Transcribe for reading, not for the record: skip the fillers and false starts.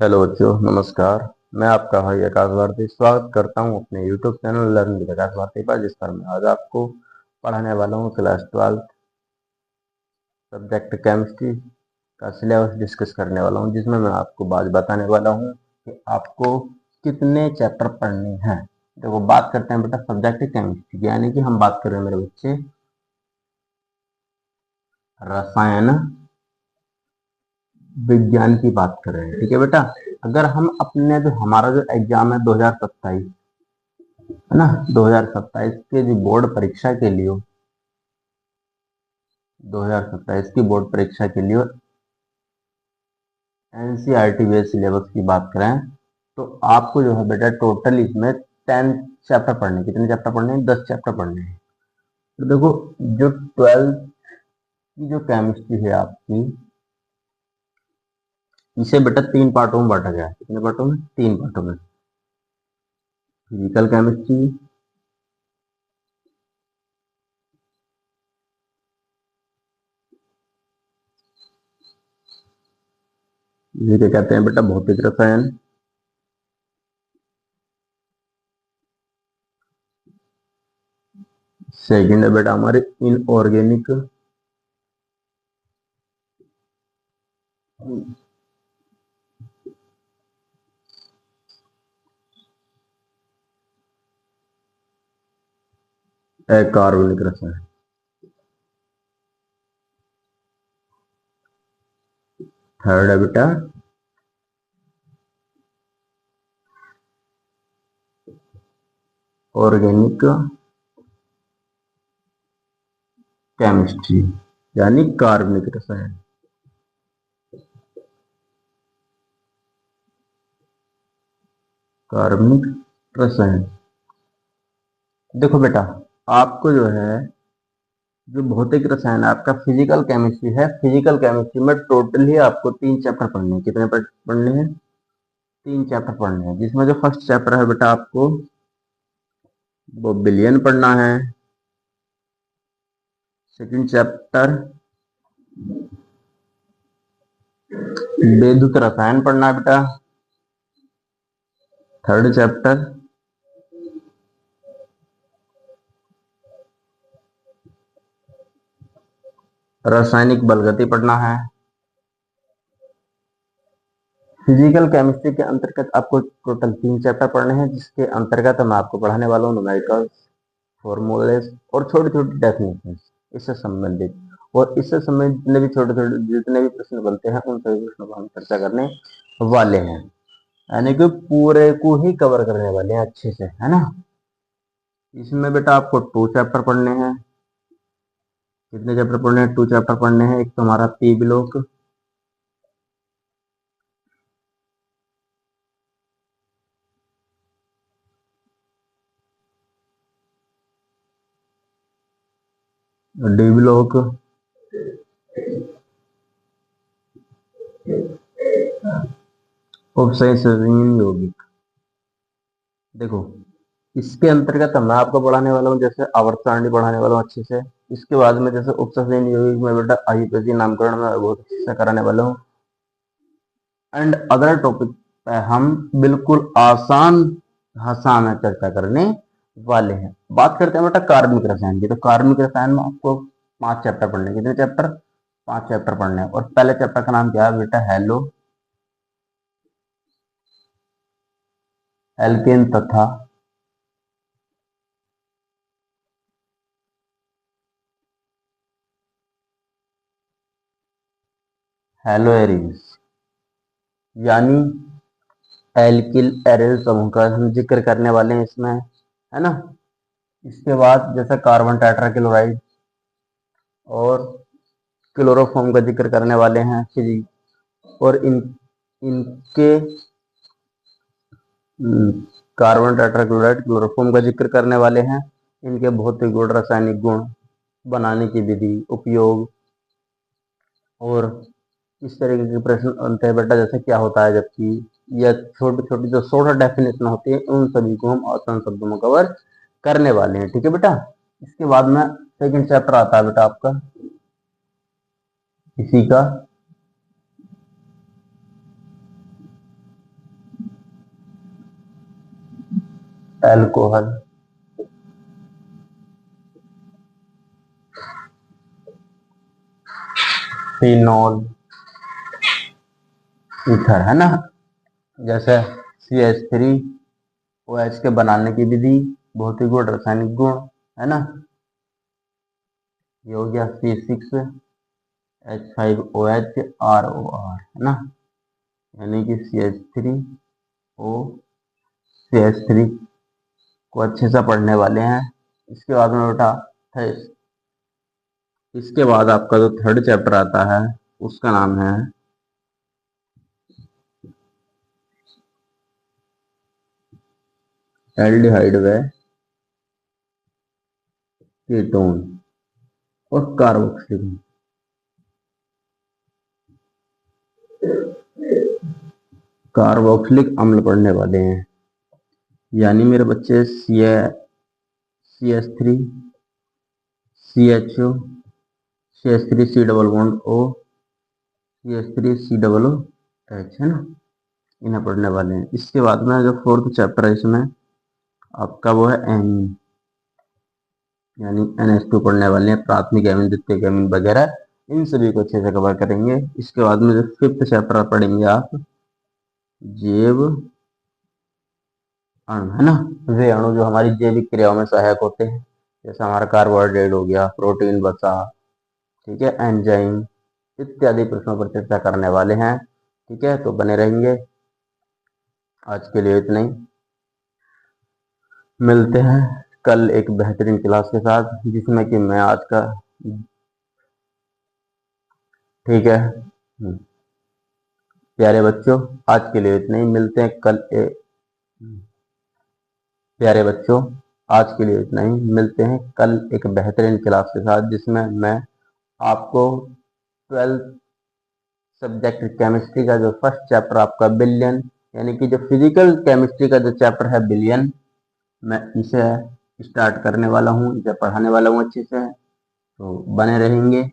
Hello बच्चों, नमस्कार। मैं आपका भाई आकाश भारती स्वागत करता हूं अपने YouTube चैनल लर्न विद आकाश भारती पर, जिस पर मैं आज आपको पढ़ाने वाला हूं क्लास 12 सब्जेक्ट केमिस्ट्री का सिलेबस डिस्कस करने वाला हूं, जिसमें मैं आपको आज बताने वाला हूं कि आपको कितने चैप्टर पढ़ने हैं। देखो, बात करते हैं बेटा सब्जेक्ट केमिस्ट्री, यानी कि हम बात कर रहे हैं मेरे बच्चे रसायन विज्ञान की बात कर रहे हैं। ठीक है बेटा, अगर हम अपने जो हमारा जो एग्जाम है 2027 है ना, 2027 के जो बोर्ड परीक्षा के लिए 2027 की बोर्ड परीक्षा के लिए एनसीईआरटी बेस्ड सिलेबस की बात करें तो आपको जो है बेटा टोटल इसमें 10 चैप्टर पढ़ने। कितने चैप्टर पढ़ने हैं? 10 चैप्टर पढ़ने हैं। तो देखो, जो 12th की जो केमिस्ट्री है आपकी, इसे बेटा 3 पार्टों में बांटा गया है। कितने पार्टों में? 3 पार्टों में। फिजिकल केमिस्ट्री, जिसे कहते हैं बेटा भौतिक रसायन, सेकंड है बेटा हमारे इनऑर्गेनिक कार्बनिक रसायन, थर्ड है बेटा ऑर्गेनिक केमिस्ट्री, यानी कार्बनिक रसायन। कार्बनिक रसायन। देखो बेटा, आपको जो है जो भौतिक रसायन आपका फिजिकल केमिस्ट्री है, फिजिकल केमिस्ट्री में टोटल ही आपको 3 चैप्टर पढ़ने हैं। कितने पढ़ने हैं? 3 चैप्टर पढ़ने हैं, जिसमें जो फर्स्ट चैप्टर है बेटा आपको वो विलयन पढ़ना है। सेकंड चैप्टर विद्युत रसायन पढ़ना है बेटा। थर्ड चैप्टर रासायनिक बलगति पढ़ना है। फिजिकल केमिस्ट्री के अंतर्गत आपको टोटल 3 चैप्टर पढ़ने हैं, जिसके अंतर्गत मैं आपको पढ़ाने वाला हूँ न्यूमेरिकल्स, फॉर्मूलेस और छोटी छोटी डेफिनेशन इससे संबंधित। और इससे संबंधित जितने भी छोटे छोटे जितने भी प्रश्न बनते हैं, उन सभी प्रश्नों पर हम चर्चा करने वाले हैं, यानी कि पूरे को ही कवर करने वाले हैं अच्छे से, है ना। इसमें बेटा आपको 2 चैप्टर पढ़ने हैं। कितने चैप्टर पढ़ने हैं? 2 चैप्टर पढ़ने हैं। एक तो हमारा पी ब्लॉक, डी ब्लॉक उपसंयोजन यौगिक। देखो, इसके अंतर्गत मैं आपको पढ़ाने वाला हूँ जैसे आवर्त सारणी पढ़ाने वाला हूँ अच्छे से। इसके बाद में जैसे उपसंयोजन यौगिक में बेटा आईयूपीएसी नामकरण में बहुत अच्छे से कराने वाला हूँ। एंड अदर टॉपिक पे हम बिल्कुल आसान भाषा में चर्चा करने वाले हैं। बात करते हैं बेटा कार्बनिक रसायन की। तो कार्बनिक रसायन में आपको 5 चैप्टर पढ़ने। कितने चैप्टर? 5 चैप्टर पढ़ने हैं। और पहले चैप्टर का नाम क्या है बेटा? हेलो एल्केन तथा हेलो एरीज, यानी एल्किल एरिल समूह का हम जिक्र करने वाले हैं इसमें, है ना। इसके बाद जैसे कार्बन टेट्राक्लोराइड और क्लोरोफॉर्म का जिक्र करने वाले हैं फिर। और इनके कार्बन टेट्राक्लोराइड क्लोरोफॉर्म का जिक्र करने वाले हैं। इनके भौतिक गुण, रासायनिक गुण, बनाने की विधि, उपयोग और इस तरीके के प्रश्न बनते हैं बेटा। जैसे क्या होता है जबकि यह छोटी छोटी जो शॉर्ट डेफिनेशन होती है, उन सभी को हम आसान शब्दों में कवर करने वाले हैं। ठीक है बेटा। इसके बाद में सेकंड चैप्टर आता है बेटा आपका इसी का अल्कोहल, फिनॉल, ईथर, है ना। जैसे CH3OH के बनाने की विधि, भौतिक गुण, रासायनिक गुण, है ना। ये हो गया C6H5OHROR, है ना, यानी कि CH3 को अच्छे से पढ़ने वाले हैं। इसके बाद में बेटा इसके बाद आपका जो थर्ड चैप्टर आता है उसका नाम है एल्डिहाइड व कीटोन और कार्बोक्सिलिक। कार्बोक्सिलिक अम्ल पढ़ने वाले हैं, यानी मेरे बच्चे CH3 CHO CH3C double bond O CH3COOH, है ना, इन्हें पढ़ने वाले हैं। इसके बाद में जो फोर्थ चैप्टर है इसमें आपका वो है एमीन, यानी NH2 पढ़ने वाले हैं, प्राथमिक एमीन, द्वितीयक एमीन वगैरह, इन सभी को अच्छे से कवर करेंगे। इसके बाद में जो फिफ्थ चैप्टर पढ़ेंगे आप जैव अणु, है ना, वे अणु जो हमारी जैविक क्रियाओं में सहायक होते हैं, जैसे हमारा कार्बोहाइड्रेट हो गया, प्रोटीन बचा, ठीक है, एंजाइम इत्यादि प्रश्नों पर चर्चा करने वाले हैं। ठीक है, तो बने रहेंगे। आज के लिए इतना ही, मिलते हैं कल एक बेहतरीन क्लास के साथ जिसमें कि मैं आज का, ठीक है। प्यारे बच्चों, आज के लिए इतना ही, मिलते हैं कल प्यारे बच्चों, आज के लिए इतना ही, मिलते हैं कल एक बेहतरीन क्लास के साथ जिसमें मैं आपको 12th सब्जेक्ट केमिस्ट्री का जो फर्स्ट चैप्टर आपका बिलियन, यानी कि जो फिजिकल केमिस्ट्री का जो चैप्टर है बिलियन, मैं इसे स्टार्ट करने वाला हूँ, इसे पढ़ाने वाला हूँ अच्छे से, तो बने रहेंगे।